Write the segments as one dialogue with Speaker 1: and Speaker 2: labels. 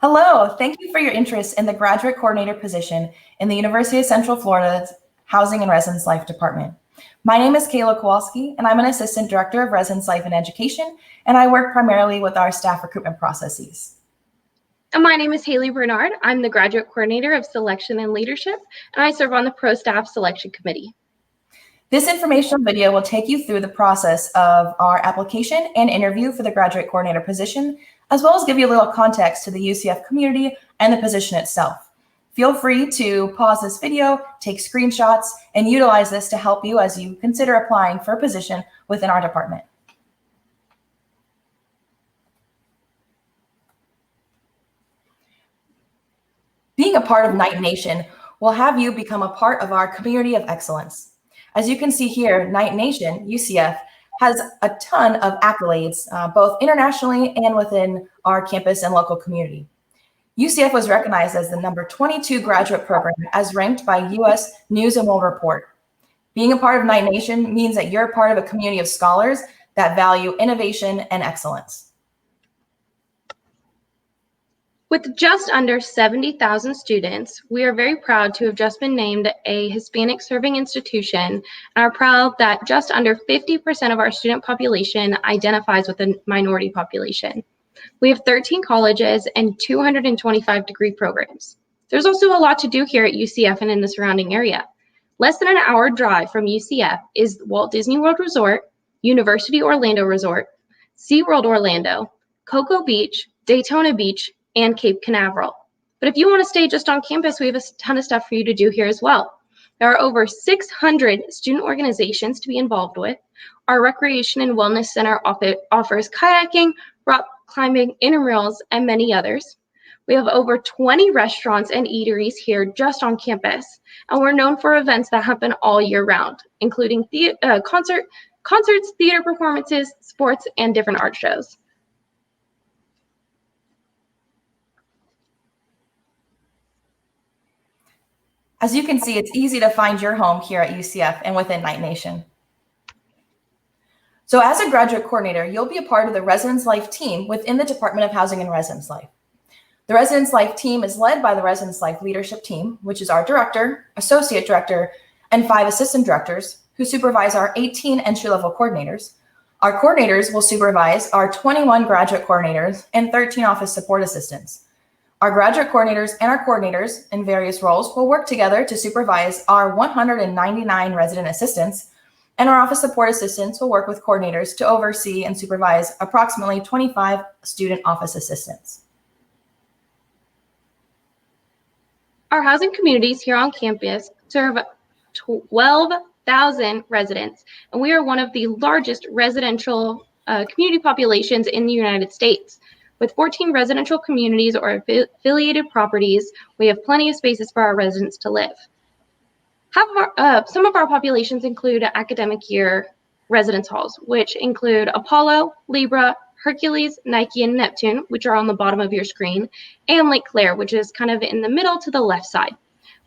Speaker 1: Hello, thank you for your interest in the graduate coordinator position in the University of Central Florida's Housing and Residence Life Department. My name is Kayla Kowalski, and I'm an Assistant Director of Residence Life and Education, and I work primarily with our staff recruitment processes.
Speaker 2: And my name is Haley Bernard. I'm the Graduate Coordinator of Selection and Leadership, and I serve on the Pro Staff Selection Committee.
Speaker 1: This informational video will take you through the process of our application and interview for the graduate coordinator position, as well as give you a little context to the UCF community and the position itself. Feel free to pause this video, take screenshots, and utilize this to help you as you consider applying for a position within our department. Being a part of Knight Nation will have you become a part of our community of excellence. As you can see here, Knight Nation, UCF, has a ton of accolades, both internationally and within our campus and local community. UCF was recognized as the number 22 graduate program as ranked by US News and World Report. Being a part of Knight Nation means that you're part of a community of scholars that value innovation and excellence.
Speaker 2: With just under 70,000 students, we are very proud to have just been named a Hispanic serving institution and are proud that just under 50% of our student population identifies with the minority population. We have 13 colleges and 225 degree programs. There's also a lot to do here at UCF and in the surrounding area. Less than an hour drive from UCF is Walt Disney World Resort, University Orlando Resort, SeaWorld Orlando, Cocoa Beach, Daytona Beach, and Cape Canaveral. But if you want to stay just on campus, we have a ton of stuff for you to do here as well. There are over 600 student organizations to be involved with. Our Recreation and Wellness Center offers kayaking, rock climbing, intramurals, and many others. We have over 20 restaurants and eateries here just on campus, and we're known for events that happen all year round, including concerts, theater performances, sports, and different art shows.
Speaker 1: As you can see, it's easy to find your home here at UCF and within Knight Nation. So as a graduate coordinator, you'll be a part of the Residence Life team within the Department of Housing and Residence Life. The Residence Life team is led by the Residence Life Leadership Team, which is our director, associate director, and 5 assistant directors who supervise our 18 entry-level coordinators. Our coordinators will supervise our 21 graduate coordinators and 13 office support assistants. Our graduate coordinators and our coordinators in various roles will work together to supervise our 199 resident assistants, and our office support assistants will work with coordinators to oversee and supervise approximately 25 student office assistants.
Speaker 2: Our housing communities here on campus serve 12,000 residents, and we are one of the largest residential community populations in the United States. With 14 residential communities or affiliated properties, we have plenty of spaces for our residents to live. Some of our populations include academic year residence halls, which include Apollo, Libra, Hercules, Nike, and Neptune, which are on the bottom of your screen, and Lake Claire, which is kind of in the middle to the left side.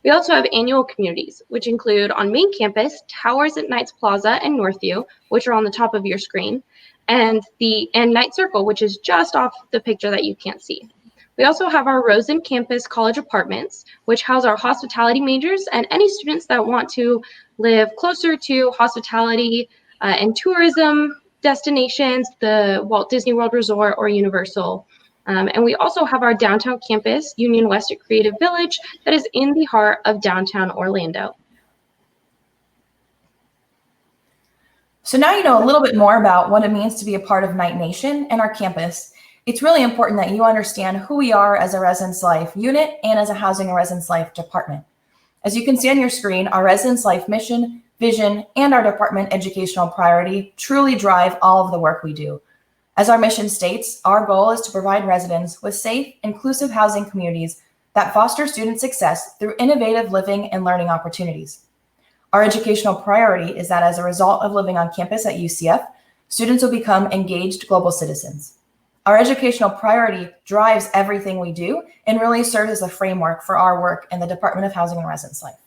Speaker 2: We also have annual communities, which include on main campus, Towers at Knights Plaza and Northview, which are on the top of your screen, and Knight Circle, which is just off the picture that you can't see. We also have our Rosen Campus College Apartments, which house our hospitality majors and any students that want to live closer to hospitality and tourism destinations, the Walt Disney World Resort or Universal. And we also have our downtown campus, Union West at Creative Village, that is in the heart of downtown Orlando.
Speaker 1: So now you know a little bit more about what it means to be a part of Knight Nation and our campus. It's really important that you understand who we are as a Residence Life unit and as a Housing and Residence Life department. As you can see on your screen, our Residence Life mission, vision, and our department educational priority truly drive all of the work we do. As our mission states, our goal is to provide residents with safe, inclusive housing communities that foster student success through innovative living and learning opportunities. Our educational priority is that as a result of living on campus at UCF, students will become engaged global citizens. Our educational priority drives everything we do and really serves as a framework for our work in the Department of Housing and Residence Life.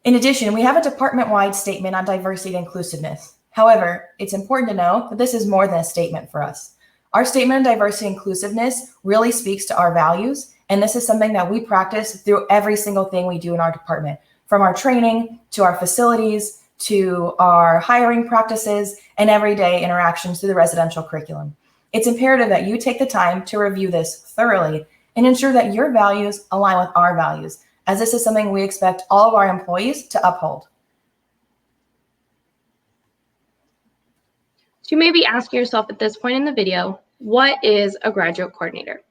Speaker 1: In addition, we have a department-wide statement on diversity and inclusiveness. However, it's important to know that this is more than a statement for us. Our statement of diversity and inclusiveness really speaks to our values, and this is something that we practice through every single thing we do in our department, from our training to our facilities to our hiring practices and everyday interactions through the residential curriculum. It's imperative that you take the time to review this thoroughly and ensure that your values align with our values, as this is something we expect all of our employees to uphold.
Speaker 2: So you may be asking yourself at this point in the video, what is a graduate coordinator?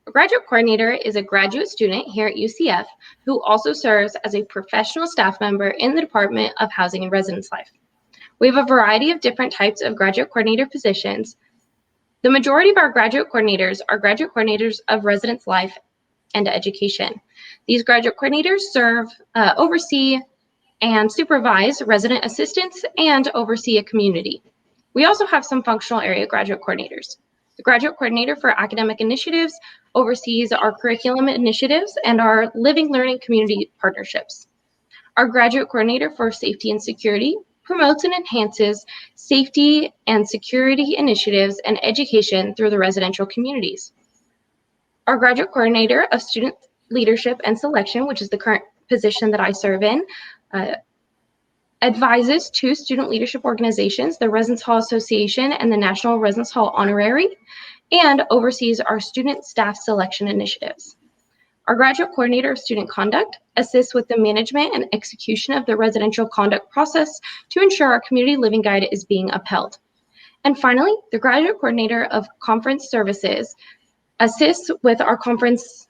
Speaker 2: A graduate coordinator is a graduate student here at UCF who also serves as a professional staff member in the Department of Housing and Residence Life. We have a variety of different types of graduate coordinator positions. The majority of our graduate coordinators are graduate coordinators of residence life and education. These graduate coordinators serve, oversee, and supervise resident assistants and oversee a community. We also have some functional area graduate coordinators. The graduate coordinator for academic initiatives oversees our curriculum initiatives and our living learning community partnerships. Our graduate coordinator for safety and security promotes and enhances safety and security initiatives and education through the residential communities. Our graduate coordinator of student leadership and selection, which is the current position that I serve in, advises two student leadership organizations, the Residence Hall Association and the National Residence Hall Honorary, and oversees our student staff selection initiatives. Our graduate coordinator of student conduct assists with the management and execution of the residential conduct process to ensure our community living guide is being upheld. And finally, the graduate coordinator of conference services assists with our conference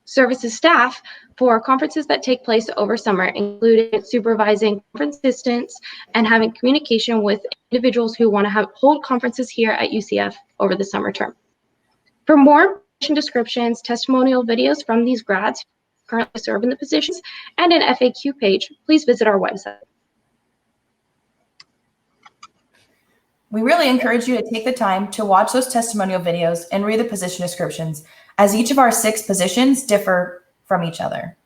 Speaker 2: services staff for conferences that take place over summer, including supervising conference assistants and having communication with individuals who want to hold conferences here at UCF over the summer term. For more position descriptions, testimonial videos from these grads who currently serve in the positions, and an FAQ page, please visit our website.
Speaker 1: We really encourage you to take the time to watch those testimonial videos and read the position descriptions, as each of our 6 positions differ from each other.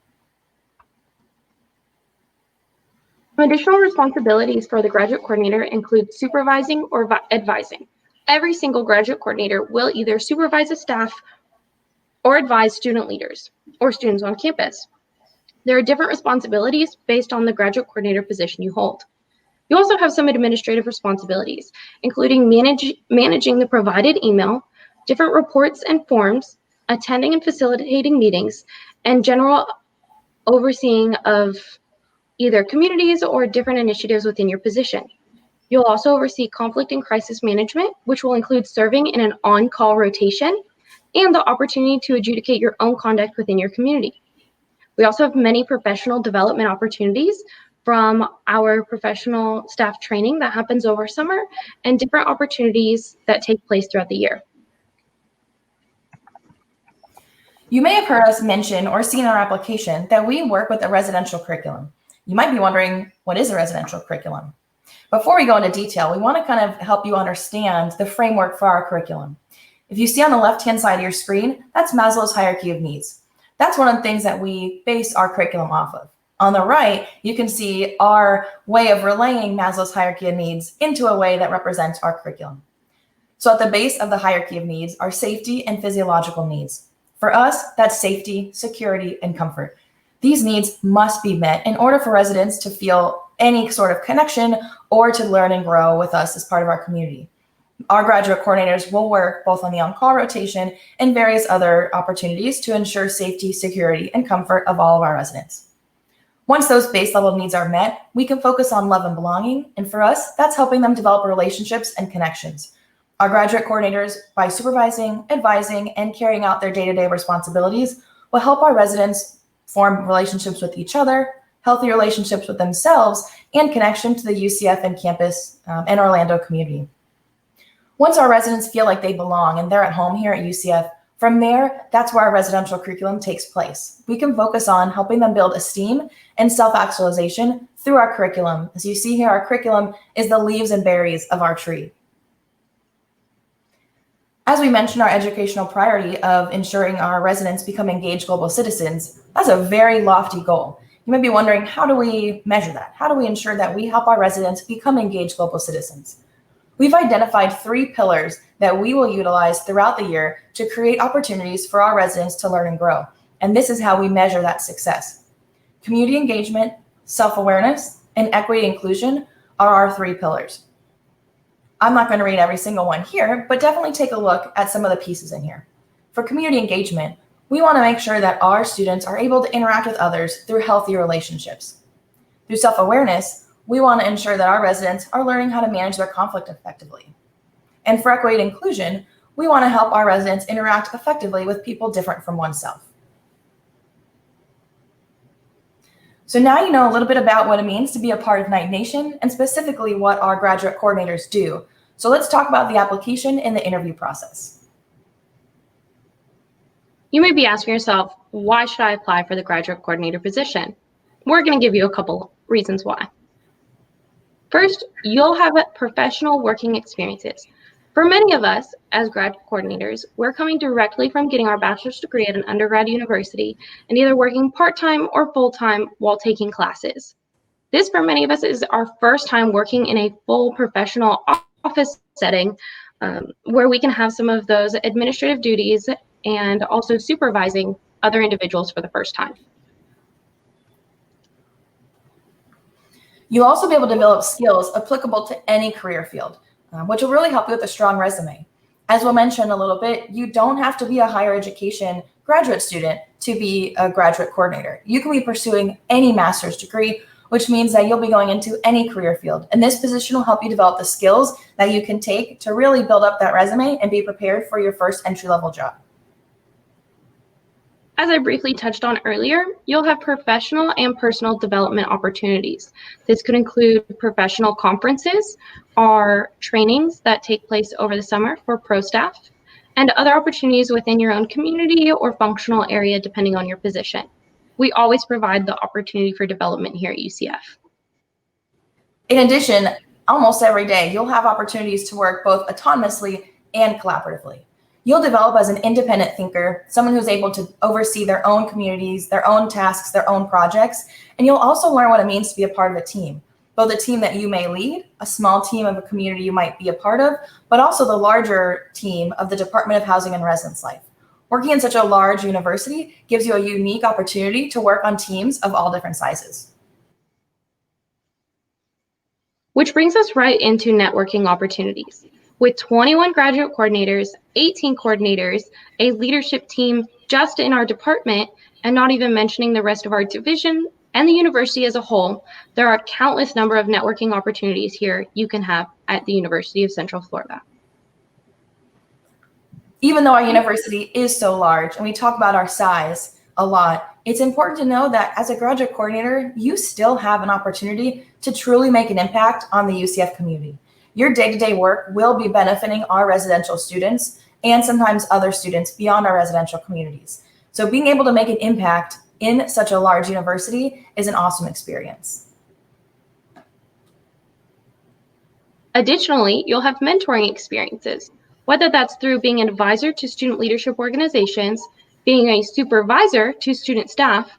Speaker 2: Additional responsibilities for the graduate coordinator include supervising or advising. Every single graduate coordinator will either supervise a staff or advise student leaders or students on campus. There are different responsibilities based on the graduate coordinator position you hold. You also have some administrative responsibilities, including managing the provided email, different reports and forms, attending and facilitating meetings, and general overseeing of either communities or different initiatives within your position. You'll also oversee conflict and crisis management, which will include serving in an on-call rotation and the opportunity to adjudicate your own conduct within your community. We also have many professional development opportunities from our professional staff training that happens over summer and different opportunities that take place throughout the year.
Speaker 1: You may have heard us mention or seen in our application that we work with a residential curriculum. You might be wondering, what is a residential curriculum? Before we go into detail, we want to kind of help you understand the framework for our curriculum. If you see on the left-hand side of your screen, that's Maslow's hierarchy of needs. That's one of the things that we base our curriculum off of. On the right, you can see our way of relaying Maslow's hierarchy of needs into a way that represents our curriculum. So at the base of the hierarchy of needs are safety and physiological needs. For us, that's safety, security, and comfort. These needs must be met in order for residents to feel any sort of connection or to learn and grow with us as part of our community. Our graduate coordinators will work both on the on-call rotation and various other opportunities to ensure safety, security, and comfort of all of our residents. Once those base level needs are met, we can focus on love and belonging, and for us, that's helping them develop relationships and connections. Our graduate coordinators, by supervising, advising, and carrying out their day-to-day responsibilities, will help our residents form relationships with each other, healthy relationships with themselves, and connection to the UCF and campus and Orlando community. Once our residents feel like they belong and they're at home here at UCF, from there, that's where our residential curriculum takes place. We can focus on helping them build esteem and self-actualization through our curriculum. As you see here, our curriculum is the leaves and berries of our tree. As we mentioned, our educational priority of ensuring our residents become engaged global citizens, that's a very lofty goal. You might be wondering, how do we measure that? How do we ensure that we help our residents become engaged global citizens? We've identified 3 pillars that we will utilize throughout the year to create opportunities for our residents to learn and grow. And this is how we measure that success. Community engagement, self-awareness, and equity inclusion are our 3 pillars. I'm not going to read every single one here, but definitely take a look at some of the pieces in here. For community engagement, we want to make sure that our students are able to interact with others through healthy relationships. Through self-awareness, we want to ensure that our residents are learning how to manage their conflict effectively. And for equity and inclusion, we want to help our residents interact effectively with people different from oneself. So now you know a little bit about what it means to be a part of Knight Nation and specifically what our graduate coordinators do. So let's talk about the application and the interview process.
Speaker 2: You may be asking yourself, why should I apply for the graduate coordinator position? We're going to give you a couple reasons why. First, you'll have professional working experiences. For many of us as graduate coordinators, we're coming directly from getting our bachelor's degree at an undergrad university and either working part-time or full-time while taking classes. This, for many of us, is our first time working in a full professional office setting where we can have some of those administrative duties and also supervising other individuals for the first time.
Speaker 1: You'll also be able to develop skills applicable to any career field, which will really help you with a strong resume. As we'll mention a little bit, you don't have to be a higher education graduate student to be a graduate coordinator. You can be pursuing any master's degree, which means that you'll be going into any career field. And this position will help you develop the skills that you can take to really build up that resume and be prepared for your first entry-level job.
Speaker 2: As I briefly touched on earlier, you'll have professional and personal development opportunities. This could include professional conferences or trainings that take place over the summer for pro staff, and other opportunities within your own community or functional area depending on your position. We always provide the opportunity for development here at UCF.
Speaker 1: In addition, almost every day, you'll have opportunities to work both autonomously and collaboratively. You'll develop as an independent thinker, someone who's able to oversee their own communities, their own tasks, their own projects, and you'll also learn what it means to be a part of a team, both a team that you may lead, a small team of a community you might be a part of, but also the larger team of the Department of Housing and Residence Life. Working in such a large university gives you a unique opportunity to work on teams of all different sizes.
Speaker 2: Which brings us right into networking opportunities. With 21 graduate coordinators, 18 coordinators, a leadership team just in our department, and not even mentioning the rest of our division and the university as a whole, there are countless number of networking opportunities here you can have at the University of Central Florida.
Speaker 1: Even though our university is so large and we talk about our size a lot, it's important to know that as a graduate coordinator, you still have an opportunity to truly make an impact on the UCF community. Your day-to-day work will be benefiting our residential students and sometimes other students beyond our residential communities. So being able to make an impact in such a large university is an awesome experience.
Speaker 2: Additionally, you'll have mentoring experiences, whether that's through being an advisor to student leadership organizations, being a supervisor to student staff,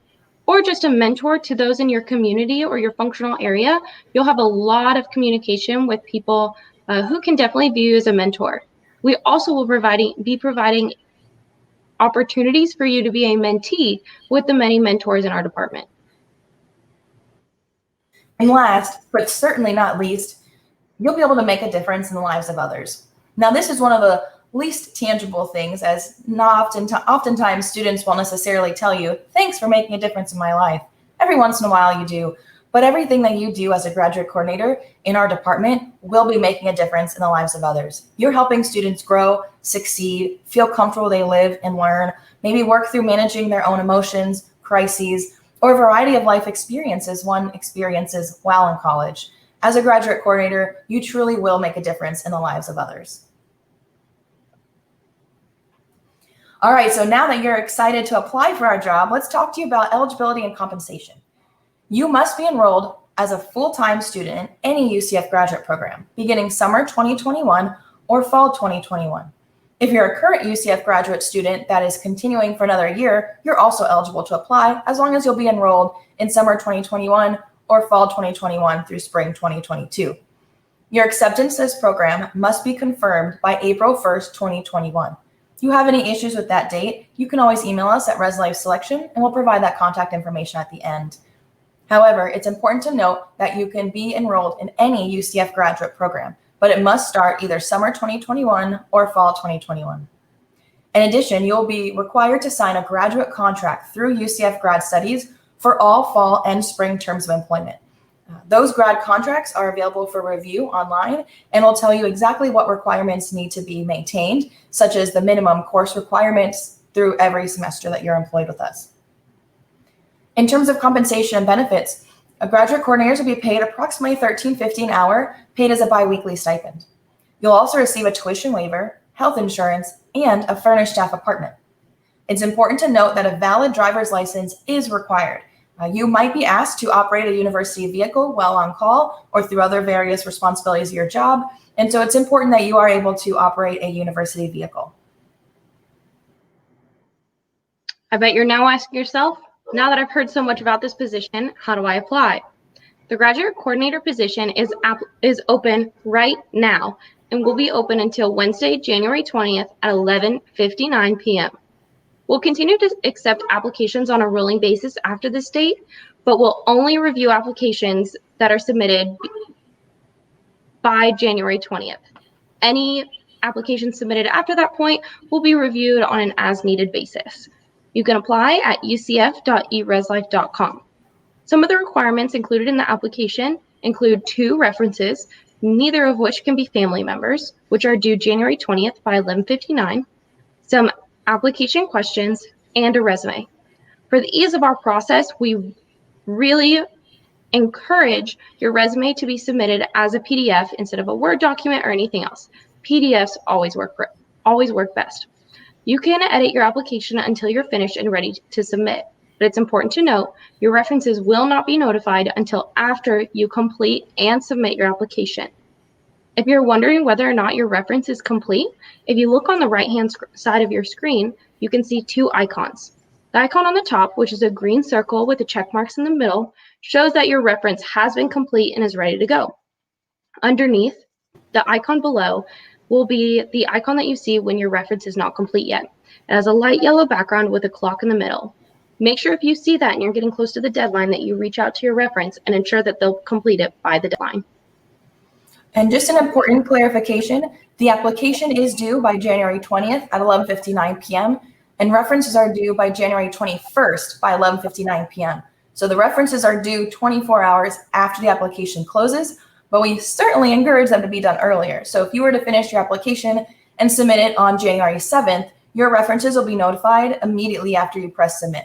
Speaker 2: or just a mentor to those in your community or your functional area. You'll have a lot of communication with people who can definitely view you as a mentor. We also will be providing opportunities for you to be a mentee with the many mentors in our department.
Speaker 1: And last, but certainly not least, you'll be able to make a difference in the lives of others. Now, this is one of the least tangible things, as oftentimes students won't necessarily tell you, thanks for making a difference in my life. Every once in a while you do, but everything that you do as a graduate coordinator in our department will be making a difference in the lives of others. You're helping students grow, succeed, feel comfortable they live and learn, maybe work through managing their own emotions, crises, or a variety of life experiences one experiences while in college. As a graduate coordinator, you truly will make a difference in the lives of others. All right, so now that you're excited to apply for our job, let's talk to you about eligibility and compensation. You must be enrolled as a full-time student in any UCF graduate program, beginning summer 2021 or fall 2021. If you're a current UCF graduate student that is continuing for another year, you're also eligible to apply as long as you'll be enrolled in summer 2021 or fall 2021 through spring 2022. Your acceptance to this program must be confirmed by April 1st, 2021. If you have any issues with that date, you can always email us at RESLIFE Selection and we'll provide that contact information at the end. However, it's important to note that you can be enrolled in any UCF graduate program, but it must start either summer 2021 or fall 2021. In addition, you'll be required to sign a graduate contract through UCF Grad Studies for all fall and spring terms of employment. Those grad contracts are available for review online and will tell you exactly what requirements need to be maintained, such as the minimum course requirements through every semester that you're employed with us. In terms of compensation and benefits, graduate coordinators will be paid approximately $13.50 an hour, paid as a biweekly stipend. You'll also receive a tuition waiver, health insurance, and a furnished staff apartment. It's important to note that a valid driver's license is required. You might be asked to operate a university vehicle while on call or through other various responsibilities of your job, and so it's important that you are able to operate a university vehicle.
Speaker 2: I bet you're now asking yourself, now that I've heard so much about this position, how do I apply? The graduate coordinator position is open right now and will be open until Wednesday, January 20th at 11:59 p.m. We'll continue to accept applications on a rolling basis after this date, but we'll only review applications that are submitted by January 20th. Any applications submitted after that point will be reviewed on an as-needed basis. You can apply at ucf.ereslife.com. Some of the requirements included in the application include 2 references, neither of which can be family members, which are due January 20th by 11:59, some application questions, and a resume. For the ease of our process, we really encourage your resume to be submitted as a PDF instead of a Word document or anything else. PDFs always work best. You can edit your application until you're finished and ready to submit, but it's important to note your references will not be notified until after you complete and submit your application. If you're wondering whether or not your reference is complete, if you look on the right-hand side of your screen, you can see 2 icons. The icon on the top, which is a green circle with the check marks in the middle, shows that your reference has been complete and is ready to go. Underneath, the icon below will be the icon that you see when your reference is not complete yet. It has a light yellow background with a clock in the middle. Make sure if you see that and you're getting close to the deadline that you reach out to your reference and ensure that they'll complete it by the deadline.
Speaker 1: And just an important clarification, the application is due by January 20th at 11:59 p.m. and references are due by January 21st by 11:59 p.m. So the references are due 24 hours after the application closes, but we certainly encourage them to be done earlier. So if you were to finish your application and submit it on January 7th, your references will be notified immediately after you press submit.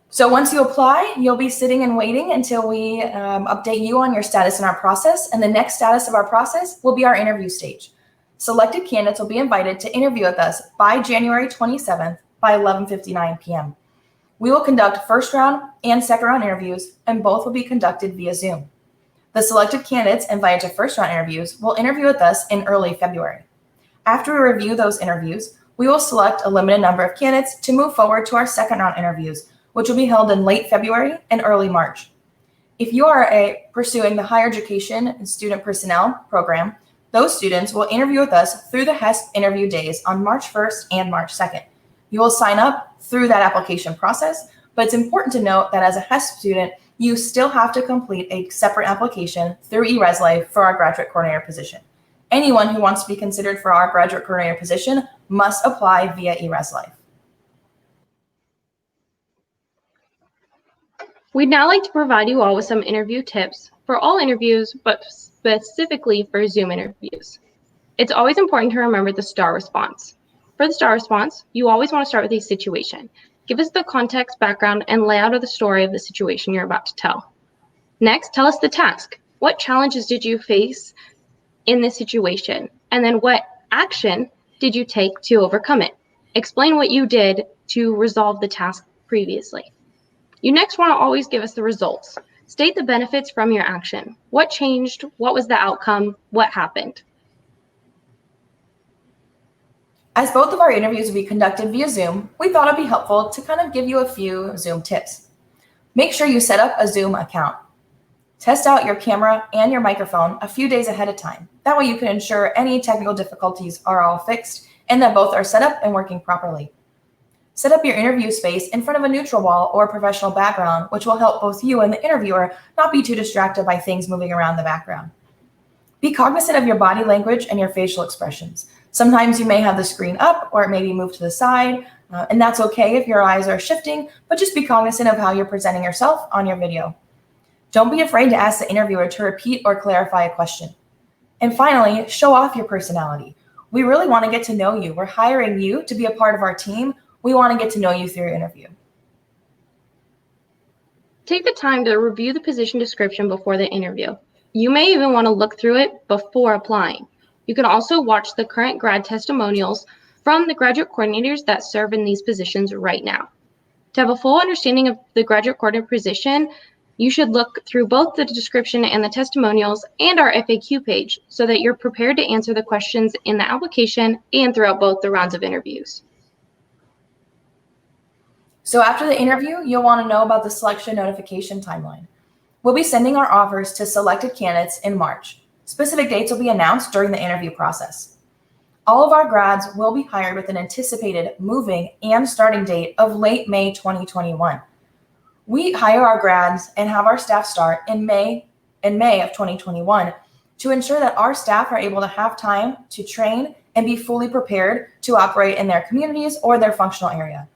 Speaker 1: So once you apply, you'll be sitting and waiting until we update you on your status in our process. And the next status of our process will be our interview stage. Selected candidates will be invited to interview with us by January 27th by 11:59 p.m. We will conduct first round and second round interviews, and both will be conducted via Zoom. The selected candidates invited to first round interviews will interview with us in early February. After we review those interviews, we will select a limited number of candidates to move forward to our second round interviews, which will be held in late February and early March. If you are pursuing the Higher Education and Student Personnel Program, those students will interview with us through the HESP interview days on March 1st and March 2nd. You will sign up through that application process, but it's important to note that as a HESP student, you still have to complete a separate application through eResLife for our graduate coordinator position. Anyone who wants to be considered for our graduate coordinator position must apply via eResLife.
Speaker 2: We'd now like to provide you all with some interview tips for all interviews, but specifically for Zoom interviews. It's always important to remember the STAR response. For the STAR response, you always want to start with a situation. Give us the context, background, and layout of the story of the situation you're about to tell. Next, tell us the task. What challenges did you face in this situation? And then what action did you take to overcome it? Explain what you did to resolve the task previously. You next want to always give us the results. State the benefits from your action. What changed? What was the outcome? What happened?
Speaker 1: As both of our interviews will be conducted via Zoom, we thought it'd be helpful to kind of give you a few Zoom tips. Make sure you set up a Zoom account. Test out your camera and your microphone a few days ahead of time. That way you can ensure any technical difficulties are all fixed and that both are set up and working properly. Set up your interview space in front of a neutral wall or professional background, which will help both you and the interviewer not be too distracted by things moving around the background. Be cognizant of your body language and your facial expressions. Sometimes you may have the screen up or it may be moved to the side, and that's okay if your eyes are shifting, but just be cognizant of how you're presenting yourself on your video. Don't be afraid to ask the interviewer to repeat or clarify a question. And finally, show off your personality. We really want to get to know you. We're hiring you to be a part of our team. We want to get to know you through your interview.
Speaker 2: Take the time to review the position description before the interview. You may even want to look through it before applying. You can also watch the current grad testimonials from the graduate coordinators that serve in these positions right now. To have a full understanding of the graduate coordinator position, you should look through both the description and the testimonials and our FAQ page so that you're prepared to answer the questions in the application and throughout both the rounds of interviews.
Speaker 1: So after the interview, you'll want to know about the selection notification timeline. We'll be sending our offers to selected candidates in March. Specific dates will be announced during the interview process. All of our grads will be hired with an anticipated moving and starting date of late May 2021. We hire our grads and have our staff start in May of 2021 to ensure that our staff are able to have time to train and be fully prepared to operate in their communities or their functional area.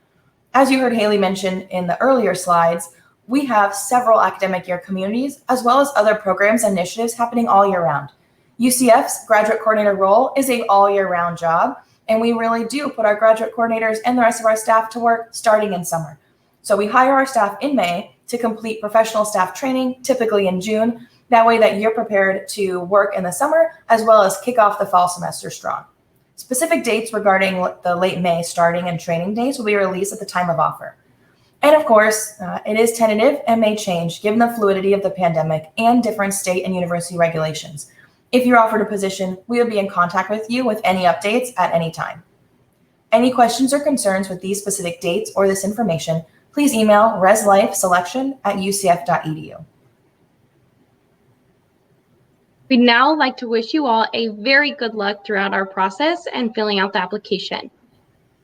Speaker 1: As you heard Haley mention in the earlier slides, we have several academic year communities as well as other programs and initiatives happening all year round. UCF's graduate coordinator role is an all year round job, and we really do put our graduate coordinators and the rest of our staff to work starting in summer. So we hire our staff in May to complete professional staff training, typically in June. That way that you're prepared to work in the summer as well as kick off the fall semester strong. Specific dates regarding the late May starting and training dates will be released at the time of offer. And of course, it is tentative and may change given the fluidity of the pandemic and different state and university regulations. If you're offered a position, we will be in contact with you with any updates at any time. Any questions or concerns with these specific dates or this information, please email reslifeselection@ucf.edu.
Speaker 2: We'd now like to wish you all a very good luck throughout our process and filling out the application.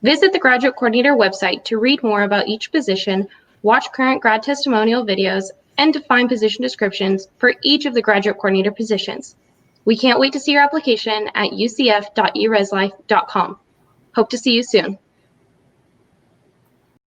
Speaker 2: Visit the Graduate Coordinator website to read more about each position, watch current grad testimonial videos, and to find position descriptions for each of the Graduate Coordinator positions. We can't wait to see your application at ucf.ereslife.com. Hope to see you soon.